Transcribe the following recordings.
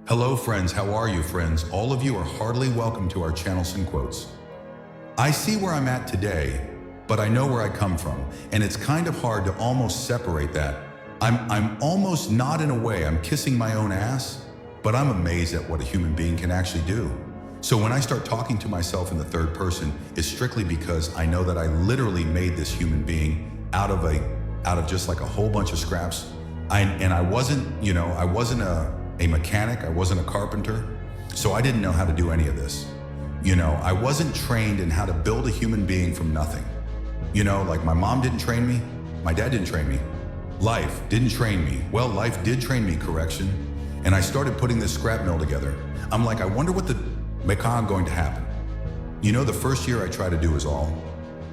Hello friends, how are you friends? All of you are heartily welcome to our channel Quotes. I see where I'm at today, but I know where I come from, and it's kind of hard to almost separate that. I'm almost not in a way, I'm kissing my own ass, but I'm amazed at what a human being can actually do. So when I start talking to myself in the third person, it's strictly because I know that I literally made this human being out of just like a whole bunch of scraps. I wasn't a mechanic, I wasn't a carpenter, so I didn't know how to do any of this. I wasn't trained in how to build a human being from nothing. Like my mom didn't train me, my dad didn't train me, life didn't train me. Well, life did train me, correction. And I started putting this scrap mill together. I'm like, I wonder what the mechan going to happen. The first year I tried to do was all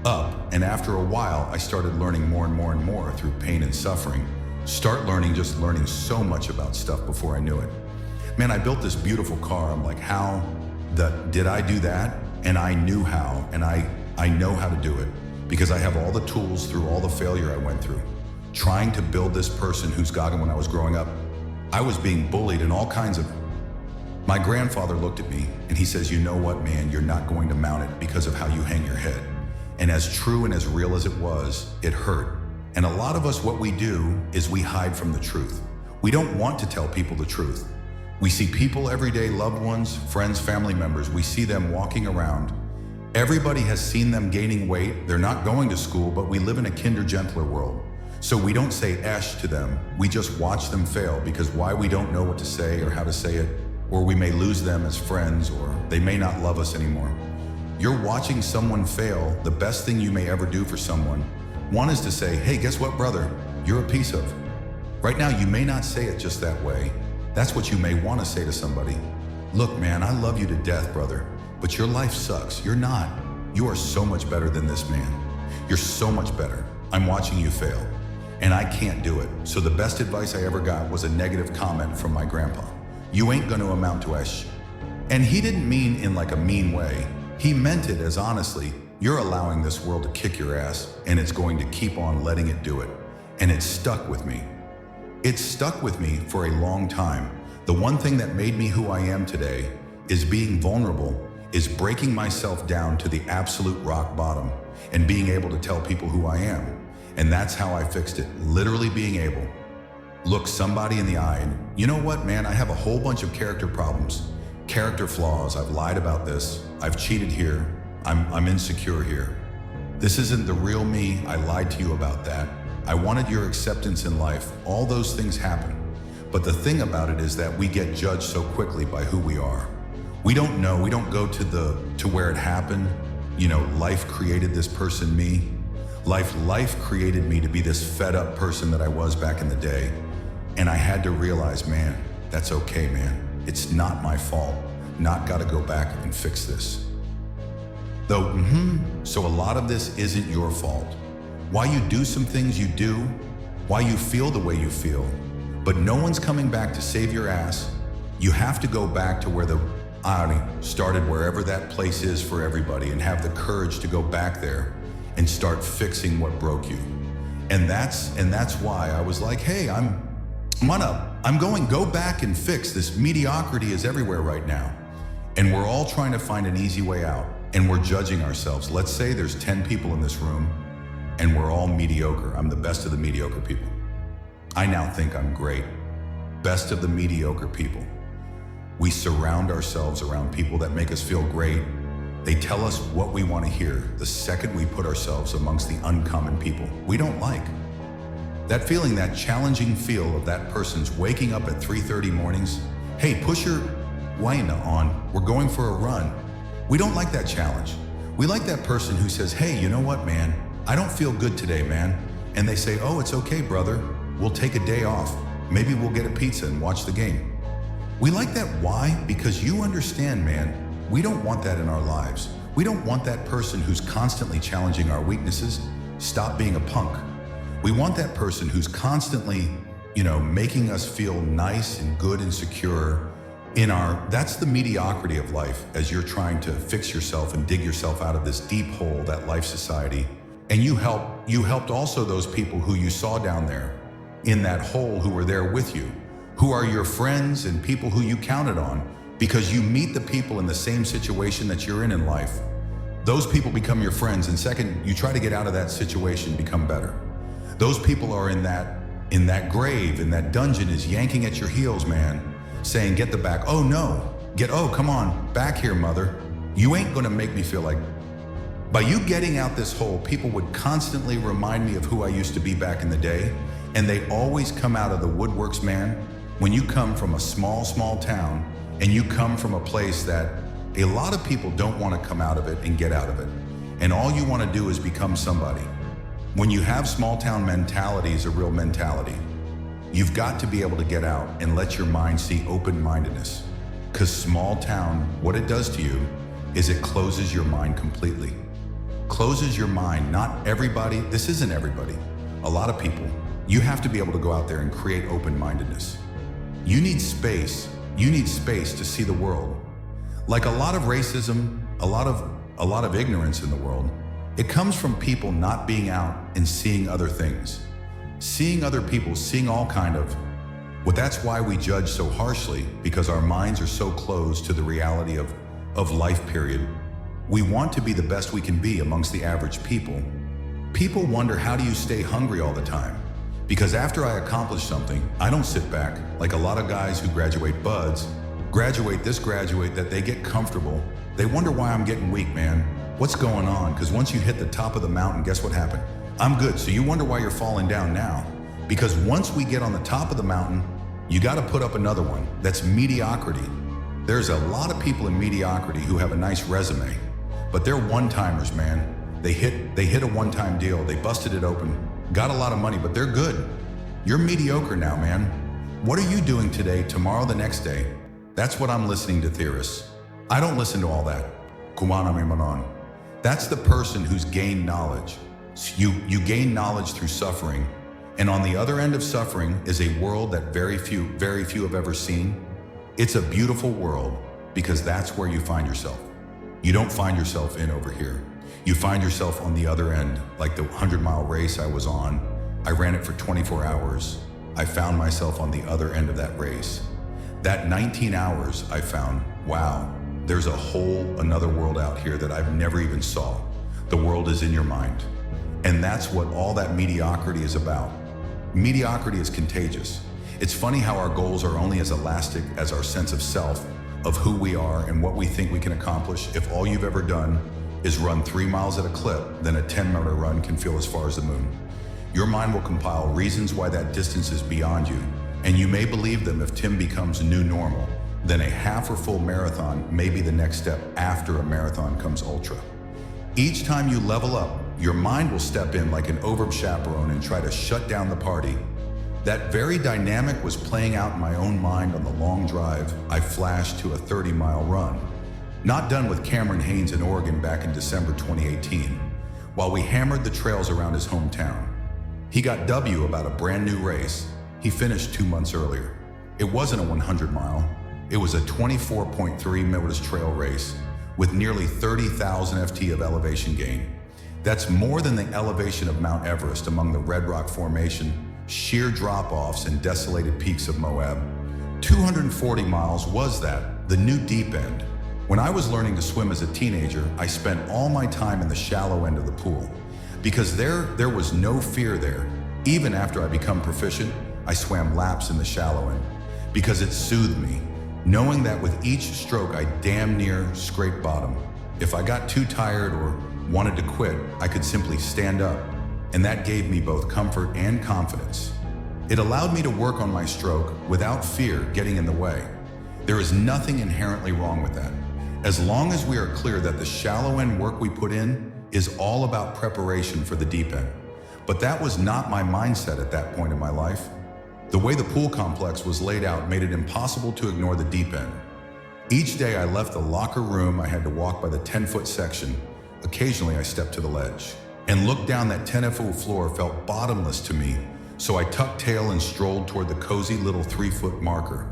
up, and after a while, I started learning more and more and more through pain and suffering. Just learning so much about stuff before I knew it. Man, I built this beautiful car. I'm like, did I do that? And I knew how, and I know how to do it because I have all the tools through all the failure I went through. Trying to build this person who's Goggins. When I was growing up, I was being bullied and all kinds of. My grandfather looked at me and he says, you know what, man, you're not going to mount it because of how you hang your head. And as true and as real as it was, it hurt. And a lot of us, what we do is we hide from the truth. We don't want to tell people the truth. We see people every day, loved ones, friends, family members, we see them walking around. Everybody has seen them gaining weight. They're not going to school, but we live in a kinder, gentler world. So we don't say esh to them. We just watch them fail because why? We don't know what to say or how to say it, or we may lose them as friends, or they may not love us anymore. You're watching someone fail. The best thing you may ever do for someone, one is to say, hey, guess what, brother? You're a piece of. Right now, you may not say it just that way. That's what you may want to say to somebody. Look, man, I love you to death, brother, but your life sucks. You're not. You are so much better than this man. You're so much better. I'm watching you fail, and I can't do it. So the best advice I ever got was a negative comment from my grandpa. You ain't gonna amount to ash. And he didn't mean in like a mean way. He meant it as honestly, you're allowing this world to kick your ass, and it's going to keep on letting it do it. And it stuck with me. It stuck with me for a long time. The one thing that made me who I am today is being vulnerable, is breaking myself down to the absolute rock bottom and being able to tell people who I am. And that's how I fixed it, literally being able. Look somebody in the eye and, you know what, man, I have a whole bunch of character problems, character flaws. I've lied about this. I've cheated here. I'm insecure here. This isn't the real me. I lied to you about that. I wanted your acceptance in life. All those things happen. But the thing about it is that we get judged so quickly by who we are. We don't know. We don't go to where it happened. Life created this person, me. Life created me to be this fed up person that I was back in the day. And I had to realize, man, that's okay, man. It's not my fault. Not gotta go back and fix this. Though, so a lot of this isn't your fault. Why you do some things you do, why you feel the way you feel, but no one's coming back to save your ass. You have to go back to where the irony started, wherever that place is for everybody, and have the courage to go back there and start fixing what broke you. And that's why I was like, hey, go back and fix this. Mediocrity is everywhere right now. And we're all trying to find an easy way out, and we're judging ourselves. Let's say there's 10 people in this room and we're all mediocre. I'm the best of the mediocre people. I now think I'm great. Best of the mediocre people. We surround ourselves around people that make us feel great. They tell us what we want to hear the second we put ourselves amongst the uncommon people we don't like. That feeling, that challenging feel of that person's waking up at 3:30 mornings. Hey, push your wine on. We're going for a run. We don't like that challenge. We like that person who says, hey, you know what, man? I don't feel good today, man. And they say, oh, it's okay, brother. We'll take a day off. Maybe we'll get a pizza and watch the game. We like that. Why? Because you understand, man, we don't want that in our lives. We don't want that person who's constantly challenging our weaknesses. Stop being a punk. We want that person who's constantly, making us feel nice and good and secure that's the mediocrity of life as you're trying to fix yourself and dig yourself out of this deep hole, that life society. And you helped also those people who you saw down there in that hole who were there with you. who are your friends and people who you counted on because you meet the people in the same situation that you're in life. Those people become your friends, and second, you try to get out of that situation, become better. Those people are in that grave, in that dungeon, is yanking at your heels, man, saying, get the back. Oh no, come on, back here, mother. You ain't gonna make me feel like. By you getting out this hole, people would constantly remind me of who I used to be back in the day, and they always come out of the woodworks, man. When you come from a small town, and you come from a place that a lot of people don't want to come out of it and get out of it, and all you want to do is become somebody. When you have small town mentality is a real mentality, you've got to be able to get out and let your mind see open-mindedness. Because small town, what it does to you is it closes your mind completely. Closes your mind. Not everybody, this isn't everybody. A lot of people, you have to be able to go out there and create open-mindedness. You need space. You need space to see the world. Like a lot of racism, a lot of ignorance in the world, it comes from people not being out and seeing other things. Seeing other people, seeing all kind of. Well, that's why we judge so harshly, because our minds are so closed to the reality of life, period. We want to be the best we can be amongst the average people. People wonder, how do you stay hungry all the time? Because after I accomplish something, I don't sit back like a lot of guys who graduate buds, graduate that they get comfortable. They wonder why I'm getting weak, man. What's going on? Because once you hit the top of the mountain, guess what happened? I'm good. So you wonder why you're falling down now. Because once we get on the top of the mountain, you got to put up another one. That's mediocrity. There's a lot of people in mediocrity who have a nice resume, but they're one-timers, man. They hit a one-time deal. They busted it open, got a lot of money, but they're good. You're mediocre now, man. What are you doing today, tomorrow, the next day? That's what I'm listening to theorists. I don't listen to all that. Kumana me manon. That's the person who's gained knowledge. You gain knowledge through suffering. And on the other end of suffering is a world that very few have ever seen. It's a beautiful world because that's where you find yourself. You don't find yourself in over here. You find yourself on the other end, like the 100-mile race I was on. I ran it for 24 hours. I found myself on the other end of that race. That 19 hours I found, wow, there's a whole another world out here that I've never even saw. The world is in your mind. And that's what all that mediocrity is about. Mediocrity is contagious. It's funny how our goals are only as elastic as our sense of self, of who we are and what we think we can accomplish. If all you've ever done is run 3 miles at a clip, then a 10-mile run can feel as far as the moon. Your mind will compile reasons why that distance is beyond you, and you may believe them. If Tim becomes a new normal, then a half or full marathon may be the next step after a marathon comes ultra. Each time you level up, your mind will step in like an over chaperone and try to shut down the party. That very dynamic was playing out in my own mind on the long drive I flashed to a 30-mile run. Not done with Cameron Haynes in Oregon back in December 2018, while we hammered the trails around his hometown. He got W about a brand new race he finished 2 months earlier. It wasn't a 100-mile, it was a 24.3 miles trail race with nearly 30,000 FT of elevation gain. That's more than the elevation of Mount Everest among the Red Rock Formation, sheer drop-offs and desolated peaks of Moab. 240 miles was that, the new deep end. When I was learning to swim as a teenager, I spent all my time in the shallow end of the pool. Because there was no fear there. Even after I become proficient, I swam laps in the shallow end. Because it soothed me, knowing that with each stroke I damn near scraped bottom. If I got too tired or wanted to quit, I could simply stand up. And that gave me both comfort and confidence. It allowed me to work on my stroke without fear getting in the way. There is nothing inherently wrong with that. As long as we are clear that the shallow end work we put in is all about preparation for the deep end. But that was not my mindset at that point in my life. The way the pool complex was laid out made it impossible to ignore the deep end. Each day I left the locker room, I had to walk by the 10-foot section. Occasionally I stepped to the ledge. And looked down that 10-foot floor felt bottomless to me, so I tucked tail and strolled toward the cozy little 3-foot marker.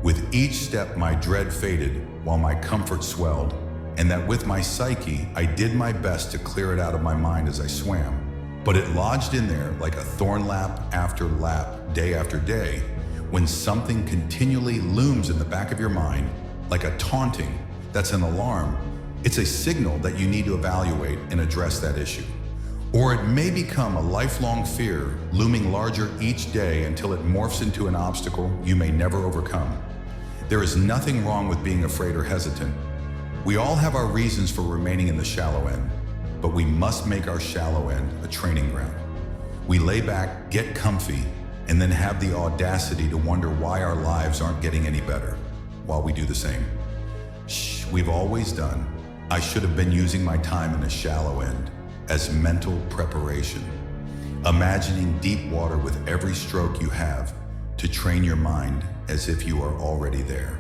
With each step my dread faded while my comfort swelled, and that with my psyche I did my best to clear it out of my mind as I swam. But it lodged in there like a thorn lap after lap, day after day, when something continually looms in the back of your mind, like a taunting, that's an alarm. It's a signal that you need to evaluate and address that issue. Or it may become a lifelong fear, looming larger each day until it morphs into an obstacle you may never overcome. There is nothing wrong with being afraid or hesitant. We all have our reasons for remaining in the shallow end, but we must make our shallow end a training ground. We lay back, get comfy, and then have the audacity to wonder why our lives aren't getting any better while we do the same. We've always done. I should have been using my time in the shallow end as mental preparation, imagining deep water with every stroke you have to train your mind as if you are already there.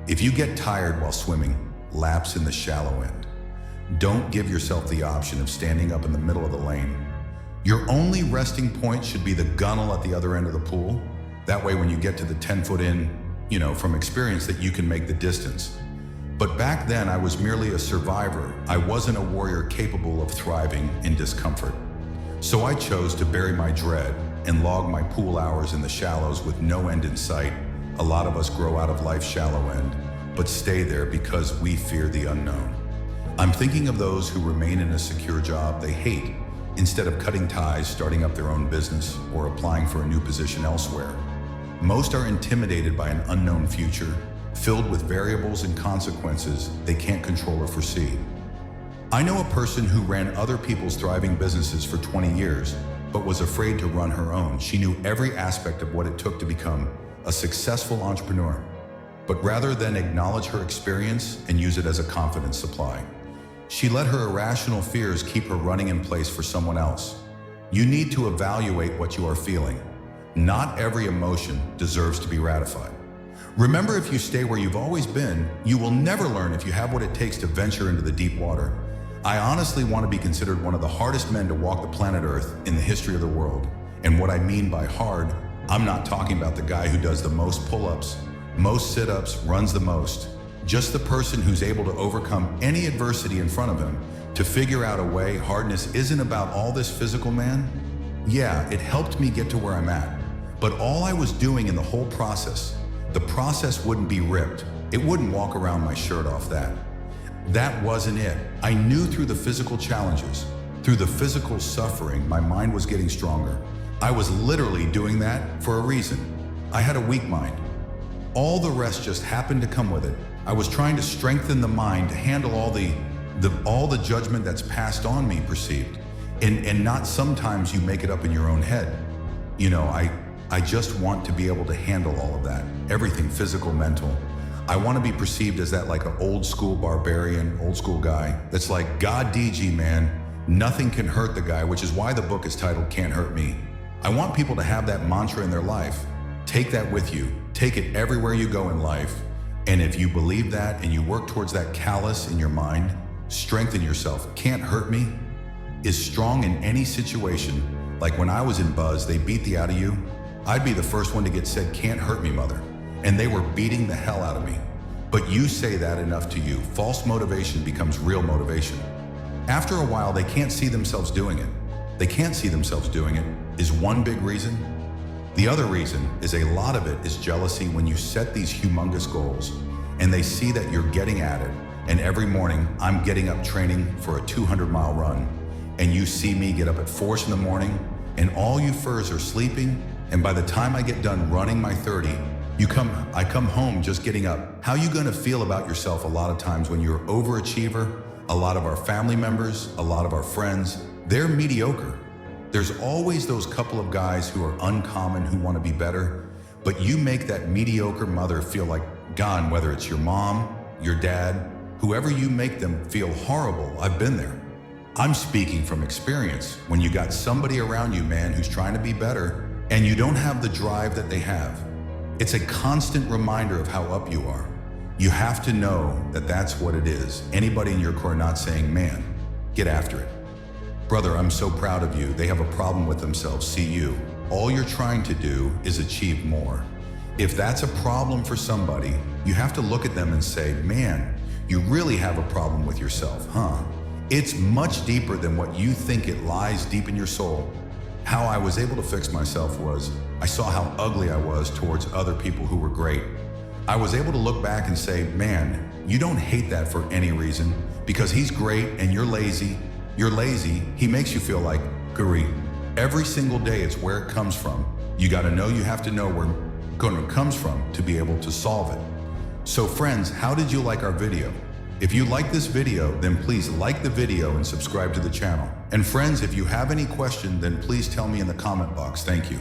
If you get tired while swimming, lapse in the shallow end. Don't give yourself the option of standing up in the middle of the lane. Your only resting point should be the gunnel at the other end of the pool. That way when you get to the 10-foot in, from experience that you can make the distance. But back then I was merely a survivor. I wasn't a warrior capable of thriving in discomfort. So I chose to bury my dread and log my pool hours in the shallows with no end in sight. A lot of us grow out of life's shallow end, but stay there because we fear the unknown. I'm thinking of those who remain in a secure job they hate, instead of cutting ties, starting up their own business, or applying for a new position elsewhere. Most are intimidated by an unknown future, filled with variables and consequences they can't control or foresee. I know a person who ran other people's thriving businesses for 20 years, but was afraid to run her own. She knew every aspect of what it took to become a successful entrepreneur, but rather than acknowledge her experience and use it as a confidence supply, she let her irrational fears keep her running in place for someone else. You need to evaluate what you are feeling. Not every emotion deserves to be ratified. Remember, if you stay where you've always been, you will never learn if you have what it takes to venture into the deep water. I honestly want to be considered one of the hardest men to walk the planet Earth in the history of the world. And what I mean by hard, I'm not talking about the guy who does the most pull-ups, most sit-ups, runs the most. Just the person who's able to overcome any adversity in front of him to figure out a way. Hardness isn't about all this physical, man. Yeah, it helped me get to where I'm at. But all I was doing in the whole process, the process wouldn't be ripped. It wouldn't walk around my shirt off that. That wasn't it. I knew through the physical challenges, through the physical suffering, my mind was getting stronger. I was literally doing that for a reason. I had a weak mind. All the rest just happened to come with it. I was trying to strengthen the mind to handle all the judgment that's passed on me perceived. And not sometimes you make it up in your own head. I just want to be able to handle all of that. Everything, physical, mental. I want to be perceived as that like an old school barbarian, old school guy. That's like, God DG, man, nothing can hurt the guy, which is why the book is titled Can't Hurt Me. I want people to have that mantra in their life. Take that with you. Take it everywhere you go in life. And if you believe that and you work towards that callus in your mind, strengthen yourself. Can't hurt me is strong in any situation. Like when I was in Buzz, they beat the out of you. I'd be the first one to get said, can't hurt me, mother. And they were beating the hell out of me. But you say that enough to you. False motivation becomes real motivation. After a while, they can't see themselves doing it. They can't see themselves doing it is one big reason. The other reason is a lot of it is jealousy when you set these humongous goals and they see that you're getting at it. And every morning I'm getting up training for a 200-mile run and you see me get up at 4 in the morning and all you furs are sleeping. And by the time I get done running my 30, I come home just getting up. How you gonna feel about yourself a lot of times when you're an overachiever? A lot of our family members, a lot of our friends, they're mediocre. There's always those couple of guys who are uncommon who want to be better, but you make that mediocre mother feel like gone, whether it's your mom, your dad, whoever you make them feel horrible. I've been there. I'm speaking from experience. When you got somebody around you, man, who's trying to be better and you don't have the drive that they have, it's a constant reminder of how up you are. You have to know that that's what it is. Anybody in your core not saying, man, get after it. Brother, I'm so proud of you. They have a problem with themselves. See you. All you're trying to do is achieve more. If that's a problem for somebody, you have to look at them and say, man, you really have a problem with yourself, huh? It's much deeper than what you think. It lies deep in your soul. How I was able to fix myself was, I saw how ugly I was towards other people who were great. I was able to look back and say, man, you don't hate that for any reason, because he's great and you're lazy. You're lazy, he makes you feel like, gooey. Every single day it's where it comes from. You gotta know you have to know where it comes from to be able to solve it. So friends, how did you like our video? If you like this video, then please like the video and subscribe to the channel. And friends, if you have any question, then please tell me in the comment box. Thank you.